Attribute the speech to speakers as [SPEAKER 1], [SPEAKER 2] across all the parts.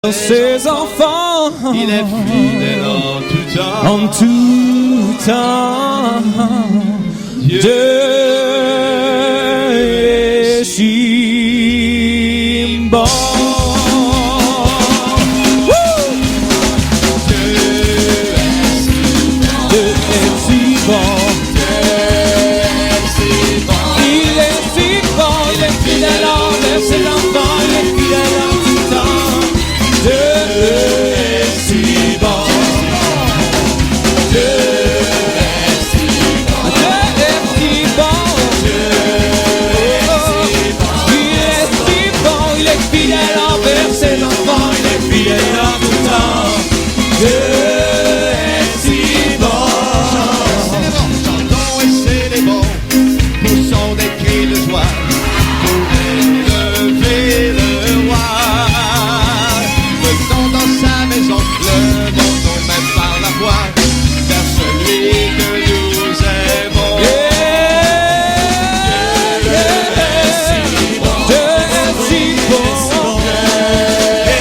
[SPEAKER 1] Ses enfants,
[SPEAKER 2] il est fidèle en tout temps.
[SPEAKER 1] En tout temps, Dieu est si bon. Dieu est si bon. Il est si bon, il est fidèle envers ses enfants, il est fidèle en tout temps. Dieu est si bon. Dieu est si bon. Dieu est si bon. Dieu est si bon. Il est si bon. Il est fidèle envers ses enfants. Il est fidèle en tout temps. Dieu est si bon.
[SPEAKER 2] Chantons et célébrons, poussons des cris de joie pour élever le roi. Venons dans sa maison, le montons même par la voix vers celui que nous aimons.
[SPEAKER 1] Dieu est si bon. Dieu est si bon.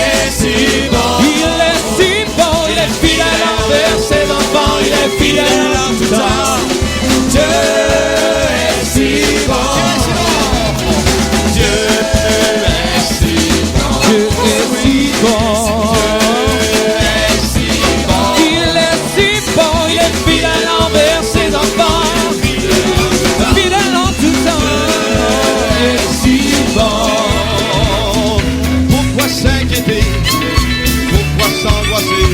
[SPEAKER 1] Il est si bon. Il est fidèle envers ses enfants. Il est fidèle en tout temps. Dieu est si bon.
[SPEAKER 2] Dieu est si bon.
[SPEAKER 1] Dieu est si bon. Il est si bon. Il est fidèle envers ses enfants. Fidèle en tout temps. Il est si bon.
[SPEAKER 2] Pourquoi s'inquiéter? Pourquoi s'angoisser?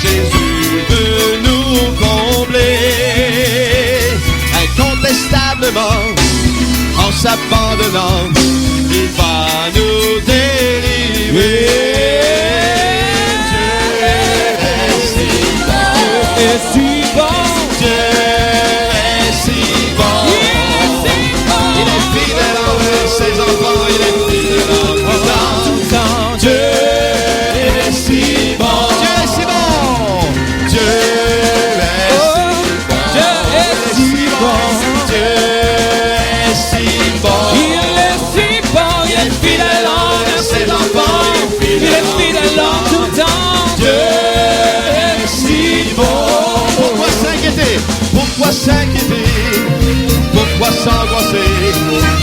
[SPEAKER 2] Jésus veut nous combler. Incontestablement, en s'abandonnant, il va nous délivrer. Dieu est si bon.
[SPEAKER 1] Et si bon.
[SPEAKER 2] Dieu est si bon. Il est fidèle envers ses enfants. Il est fidèle en tout temps. Dieu est si bon. Dieu est si bon. Dieu est si bon. Dieu est si bon.
[SPEAKER 1] Il est si bon, il est fidèle envers ses enfants. Il est fidèle en tout temps.
[SPEAKER 2] Dieu est si bon. Pourquoi s'inquiéter? Pourquoi s'inquiéter? Pourquoi s'angoisser?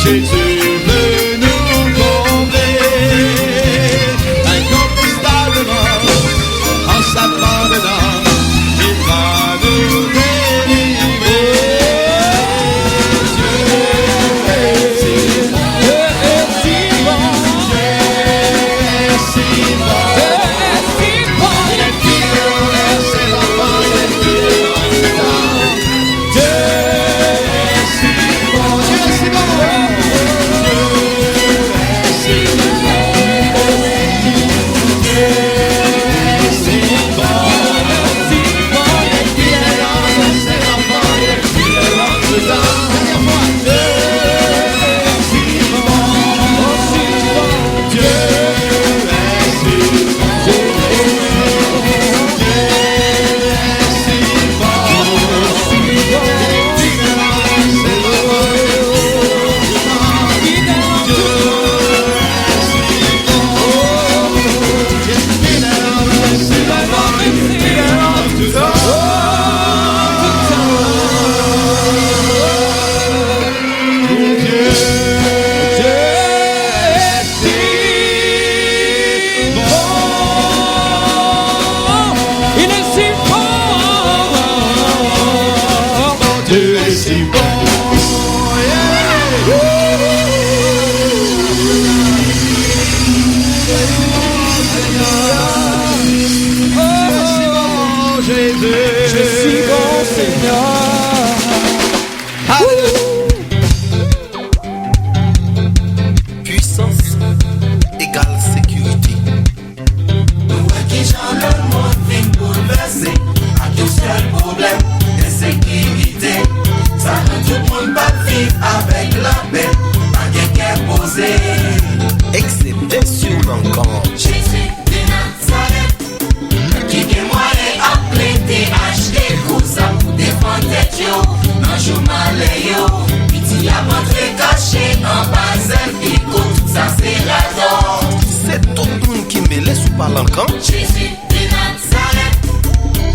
[SPEAKER 2] Jésus veut nous combler. Incontestablement, en s'abandonnant, il va nous délivrer. Dieu est si bon.
[SPEAKER 1] Dieu est si bon.
[SPEAKER 2] Dieu est si bon.
[SPEAKER 1] Dieu est si bon.
[SPEAKER 2] Il est fidèle envers ses enfants. Il est fidèle en tout temps. Dieu est si bon. Dieu est si bon. Dieu est si bon. Dieu est si bon.
[SPEAKER 1] Si bon,
[SPEAKER 2] Il est fidèle envers ses enfants. Il est fidèle en tout temps. Dernière fois. Dieu est si bon.
[SPEAKER 1] si bon.
[SPEAKER 2] Dieu est si bon. Dieu est si bon.
[SPEAKER 1] Si bon.
[SPEAKER 2] Fidèle envers ses enfants.
[SPEAKER 1] Fidèle en tout
[SPEAKER 2] Dieu est si bon. Fidèle envers ses enfants. Fidèle en tout temps. Dieu est si bon.
[SPEAKER 1] Il est si bon.
[SPEAKER 2] Dieu est si bon. Jésus.
[SPEAKER 1] Je suis bon, Seigneur.
[SPEAKER 3] Puissance égale sécurité.
[SPEAKER 4] Nous qui j'en le monde vient bouleversé. À tout seul problème, insécurité. Ça rend tout le monde pas vivre avec la paix. Pas de guerre posée.
[SPEAKER 3] Excepté sûrement quand
[SPEAKER 4] Jésus de Nazareth. Qui est moyen appelé THD. Cousin pour défendre tête yo. Non, je m'allais yo.
[SPEAKER 3] manquant.
[SPEAKER 4] Jésus de Nazareth.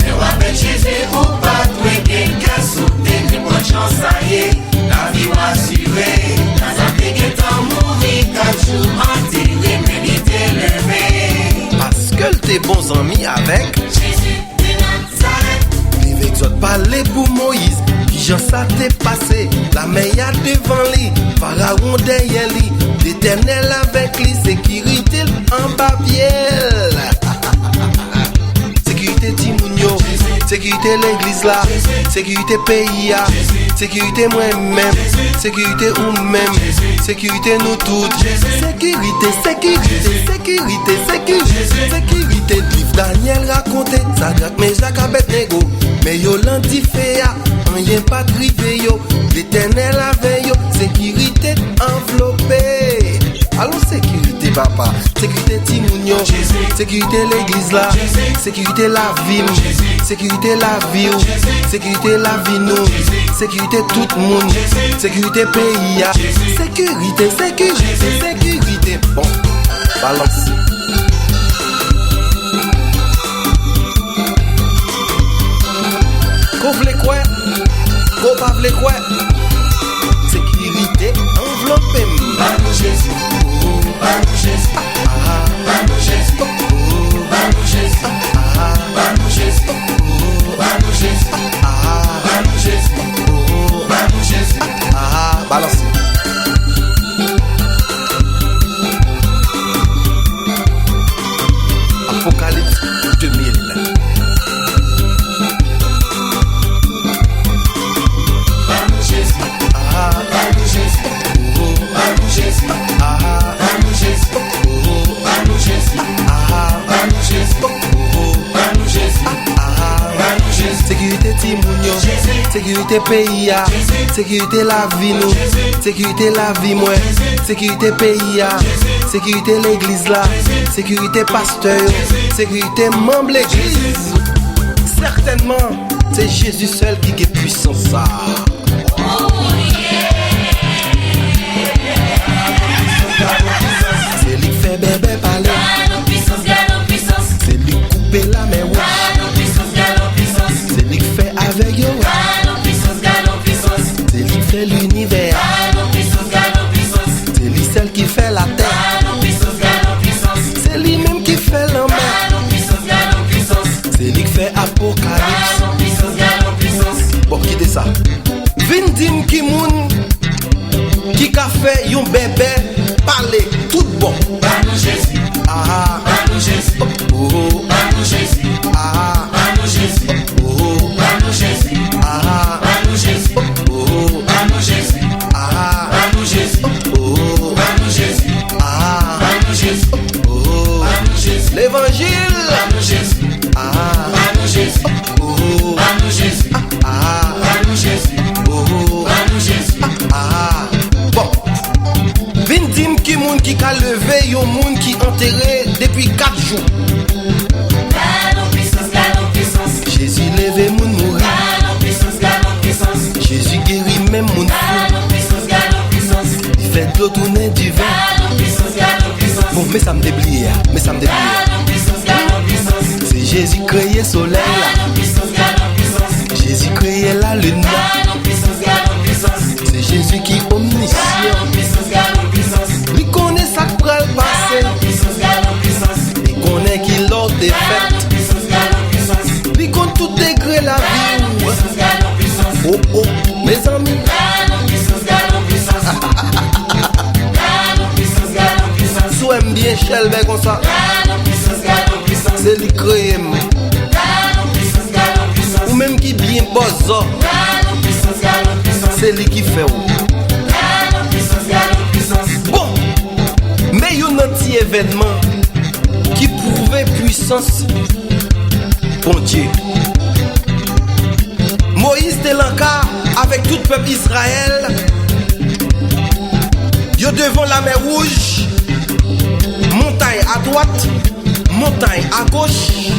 [SPEAKER 4] Mais avec Jésus, ou pas trouver quelqu'un sauté, ni bonne chance, ça y est, la vie assurée. Nazareth est en mourir, 4 jours enterré, mérité levé.
[SPEAKER 3] Parce que t'es bons amis avec.
[SPEAKER 4] Jésus de Nazareth.
[SPEAKER 3] Avec toi parler pour Moïse, qui j'en ça t'est passé. La meilleure devant lui, Pharaon derrière lui. L'Éternel avec lui, sécurité en papier. Sécurité Timounio, sécurité l'église là, sécurité pays là, sécurité moi-même, sécurité ou même, sécurité nous toutes. Sécurité, sécurité, sécurité, sécurité, sécurité. Livre Daniel raconté, ça draque mes Jacques Abednego. Mais yo l'antiféa, rien pas privé yo. L'Éternel avec yo, sécurité enveloppée. Allons sécurité papa, sécurité Timounio, sécurité l'église là, sécurité la vie, sécurité la vie, sécurité la vie nous, sécurité tout le monde, sécurité pays, sécurité, sécurité, sécurité. Bon, balance. Qu'on vle quoi, qu'on pas vle quoi. Sécurité enveloppée.
[SPEAKER 4] Banou Jésus, Banou Jésus, Banou Jésus, Banou Jésus, Banou Jésus, Banou Jésus, Banou Jésus, Banou Jésus.
[SPEAKER 3] Balance. Apocalypse 2000.
[SPEAKER 4] Banou Jésus, Banou Jésus, Banou Jésus, Banou Jésus, Banou Jésus, Banou Jésus, Banou Jésus, Banou Jésus.
[SPEAKER 3] Sécurité Timounio, sécurité pays, sécurité la vie nous, sécurité la vie moi, sécurité pays, sécurité l'église là, sécurité pasteur, sécurité membre l'église. Certainement, c'est Jésus seul qui est puissant ça. C'est lui qui fait bébé parler.
[SPEAKER 4] Galon puissance, galon puissance,
[SPEAKER 3] C'est lui qui coupe la main rouge.
[SPEAKER 4] galon puissance, galon puissance,
[SPEAKER 3] C'est lui qui fait avec yo.
[SPEAKER 4] galon puissance, galon puissance,
[SPEAKER 3] C'est lui qui fait l'univers.
[SPEAKER 4] galon puissance, galon puissance,
[SPEAKER 3] C'est lui seul qui fait la terre.
[SPEAKER 4] galon puissance, galon puissance,
[SPEAKER 3] C'est lui même qui fait la mer.
[SPEAKER 4] galon puissance, galon puissance,
[SPEAKER 3] C'est lui qui fait apocalypse.
[SPEAKER 4] galon puissance, galon puissance.
[SPEAKER 3] Bon, qui dit ça? Vin dim ki moun qui ka fait yon bébé parler tout bon.
[SPEAKER 4] Banou Jésus,
[SPEAKER 3] Ah
[SPEAKER 4] Banou Jésus,
[SPEAKER 3] oh
[SPEAKER 4] Banou Jésus,
[SPEAKER 3] ah
[SPEAKER 4] Banou Jésus,
[SPEAKER 3] oh
[SPEAKER 4] Banou Jésus,
[SPEAKER 3] ah
[SPEAKER 4] Banou Jésus,
[SPEAKER 3] oh
[SPEAKER 4] Banou Jésus,
[SPEAKER 3] ah
[SPEAKER 4] Banou Jésus,
[SPEAKER 3] oh
[SPEAKER 4] Banou Jésus,
[SPEAKER 3] ah
[SPEAKER 4] Banou Jésus,
[SPEAKER 3] oh
[SPEAKER 4] Banou Jésus,
[SPEAKER 3] l'évangile.
[SPEAKER 4] Banou Jésus,
[SPEAKER 3] Ah
[SPEAKER 4] Banou Jésus,
[SPEAKER 3] oh
[SPEAKER 4] Banou Jésus,
[SPEAKER 3] ah
[SPEAKER 4] Banou Jésus,
[SPEAKER 3] oh
[SPEAKER 4] Banou Jésus.
[SPEAKER 3] ah. Bon, vin dim ki moun ki ka levé yon moun ki enterré depuis 4 jours.
[SPEAKER 4] Galon puissance, galon puissance,
[SPEAKER 3] Jésus levé moun mourir.
[SPEAKER 4] galon puissance, galon puissance,
[SPEAKER 3] Jésus guérit même moun fou.
[SPEAKER 4] galon puissance, galon puissance,
[SPEAKER 3] Il fait de l'eau tourner du vin.
[SPEAKER 4] galon puissance, galon puissance,
[SPEAKER 3] Bon, mais ça me déblie, mais ça me déblie.
[SPEAKER 4] galon puissance, galon puissance,
[SPEAKER 3] C'est Jésus créé soleil là.
[SPEAKER 4] galon puissance, galon puissance,
[SPEAKER 3] Jésus créé la lune là.
[SPEAKER 4] galon puissance, galon puissance,
[SPEAKER 3] C'est Jésus qui est omniscient.
[SPEAKER 4] galon puissance, galon puissance,
[SPEAKER 3] Il connaît ça qui pourra le passer.
[SPEAKER 4] galon puissance, galon puissance,
[SPEAKER 3] Il connaît qui l'ordre des fêtes.
[SPEAKER 4] galon puissance, galon puissance,
[SPEAKER 3] Il compte tout degré la vie.
[SPEAKER 4] galon puissance, galon puissance,
[SPEAKER 3] Oh oh, mes amis.
[SPEAKER 4] galon puissance, galon puissance, galon puissance, galon puissance,
[SPEAKER 3] Sou aime bien Shelbe comme ça.
[SPEAKER 4] galon puissance, galon puissance,
[SPEAKER 3] C'est lui créé.
[SPEAKER 4] galon puissance, galon puissance,
[SPEAKER 3] Ou même qui bien bosse.
[SPEAKER 4] galon puissance, galon puissance,
[SPEAKER 3] C'est lui qui fait.
[SPEAKER 4] galon puissance, galon puissance.
[SPEAKER 3] Bon, mais il y a un petit événement qui prouvait puissance. Bon Dieu. Moïse était l'encart avec tout le peuple Israël. Yo devant la mer Rouge. Montagne à droite, montagne à gauche.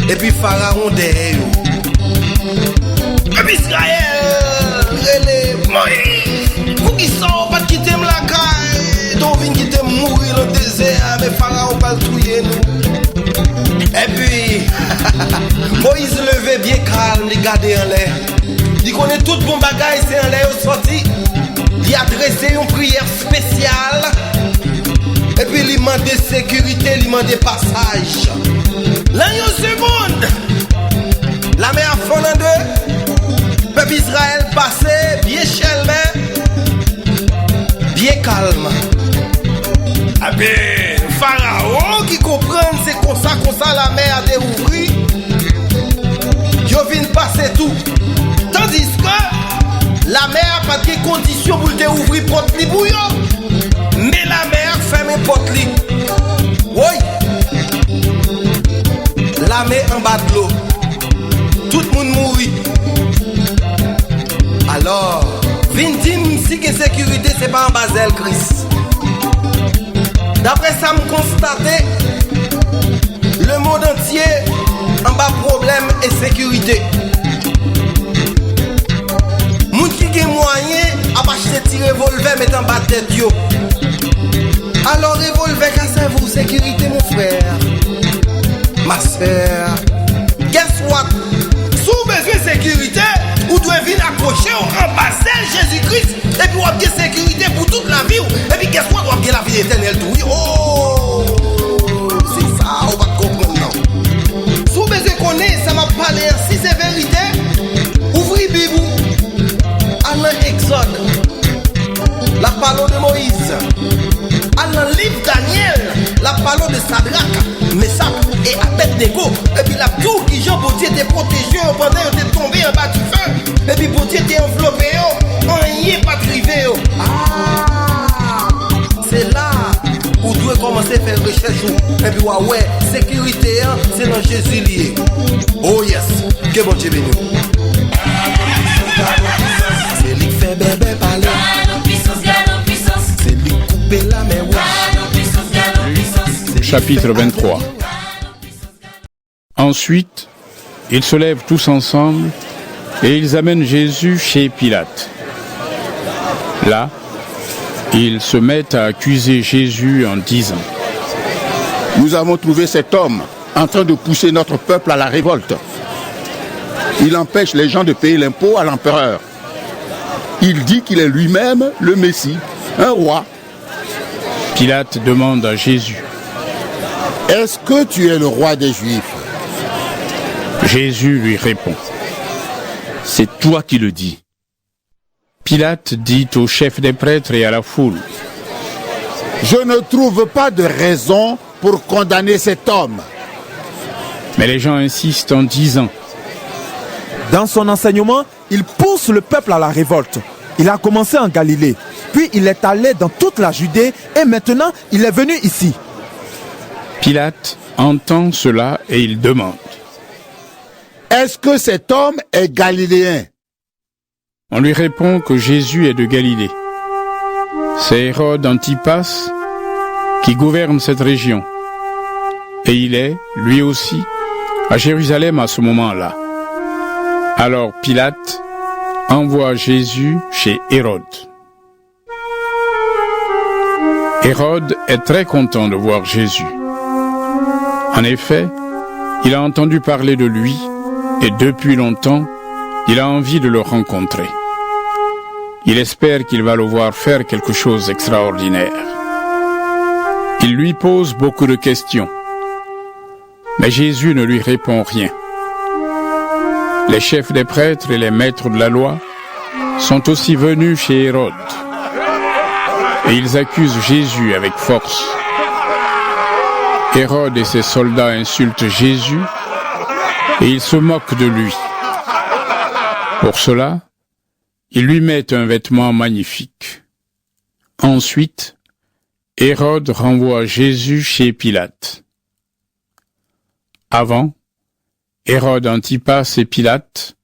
[SPEAKER 3] Et puis Pharaon derrière eux. Peuple Israël, relais Moïse. Vous qui sont pas quitter la caille. Donc vin quitter mourir dans le désert. Mais Pharaon va le trouiller nous. calme, il garde en l'air. Il connaît tout bon bagage, c'est en l'air sorti. Il a dressé une prière spéciale. Et puis il demande sécurité, il demande passage. Là, il y a une seconde. La mer fond en deux. Peuple Israël passé, bien chelme, bien calme. Ah ben, Pharaon qui comprend, c'est comme ça la mer a déouvri. Yo vient passer tout. Tandis que la mer n'a pas de conditions pour déouvrir porte li pour yo. Mais la mer ferme porte li. Oui. La mer en bas de l'eau. Tout le monde mourit. Alors, Vintim, si que sécurité, c'est pas en Basel, Christ. D'après ça, me constater, le monde entier en bas problème et sécurité. Moun qui a moyen a acheté petit revolver mais en bas tête yo. Alors revolver casse vous sécurité mon frère, ma soeur. Guess what? Sous besoin de sécurité, vous devez venir accrocher au Basel Jésus-Christ et puis vous avez sécurité pour toute la vie. Et puis guess what? Vous avez la vie éternelle tout. Oh, c'est ça, on va comprendre non. Sous besoin de connaître, ça m'a parlé si c'est vérité. Ouvrez Bible. Dans Exode, la parole de Moïse. Dans le livre Daniel, la parole de Sadrach, Meshach et Abednego. Et puis la tour qui Jean Bautier était protégé pendant qu'il était tombé en bas du feu. Et puis Bautier était enveloppé, rien pas privé. Ah, c'est là où vous devez commencer à faire recherche. Et puis ouais, sécurité, c'est dans Jésus lié. Oh yes, que bon Dieu béni. C'est lui qui fait bébé parler. Galon puissance. C'est lui qui coupe la mer.
[SPEAKER 5] Chapitre 23. Ensuite, ils se lèvent tous ensemble et ils amènent Jésus chez Pilate. Là, ils se mettent à accuser Jésus en disant:
[SPEAKER 6] Nous avons trouvé cet homme en train de pousser notre peuple à la révolte. Il empêche les gens de payer l'impôt à l'empereur. Il dit qu'il est lui-même le Messie, un roi.
[SPEAKER 5] Pilate demande à Jésus:
[SPEAKER 6] Est-ce que tu es le roi des Juifs?
[SPEAKER 5] Jésus lui répond:
[SPEAKER 7] C'est toi qui le dis.
[SPEAKER 5] Pilate dit au chef des prêtres et à la foule:
[SPEAKER 6] Je ne trouve pas de raison pour condamner cet homme.
[SPEAKER 5] Mais les gens insistent en disant:
[SPEAKER 8] Dans son enseignement, il pousse le peuple à la révolte. Il a commencé en Galilée, puis il est allé dans toute la Judée et maintenant il est venu ici.
[SPEAKER 5] Pilate entend cela et il demande:
[SPEAKER 6] Est-ce que cet homme est galiléen?
[SPEAKER 5] On lui répond que Jésus est de Galilée. C'est Hérode Antipas qui gouverne cette région. Et il est, lui aussi, à Jérusalem à ce moment-là. Alors Pilate envoie Jésus chez Hérode. Hérode est très content de voir Jésus. En effet, il a entendu parler de lui et depuis longtemps, il a envie de le rencontrer. Il espère qu'il va le voir faire quelque chose d'extraordinaire. Il lui pose beaucoup de questions, mais Jésus ne lui répond rien. Les chefs des prêtres et les maîtres de la loi sont aussi venus chez Hérode. Et ils accusent Jésus avec force. Hérode et ses soldats insultent Jésus et ils se moquent de lui. Pour cela, ils lui mettent un vêtement magnifique. Ensuite, Hérode renvoie Jésus chez Pilate. Avant, Hérode Antipas et Pilate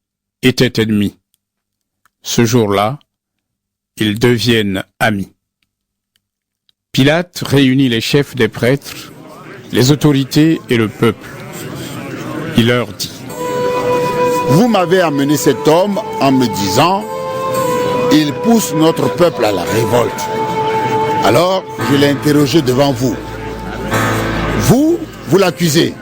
[SPEAKER 5] étaient ennemis. Ce jour-là, ils deviennent amis. Pilate réunit les chefs des prêtres, les autorités et le peuple. Il leur dit:
[SPEAKER 6] Vous m'avez amené cet homme en me disant: Il pousse notre peuple à la révolte. Alors, je l'ai interrogé devant vous. Vous l'accusez.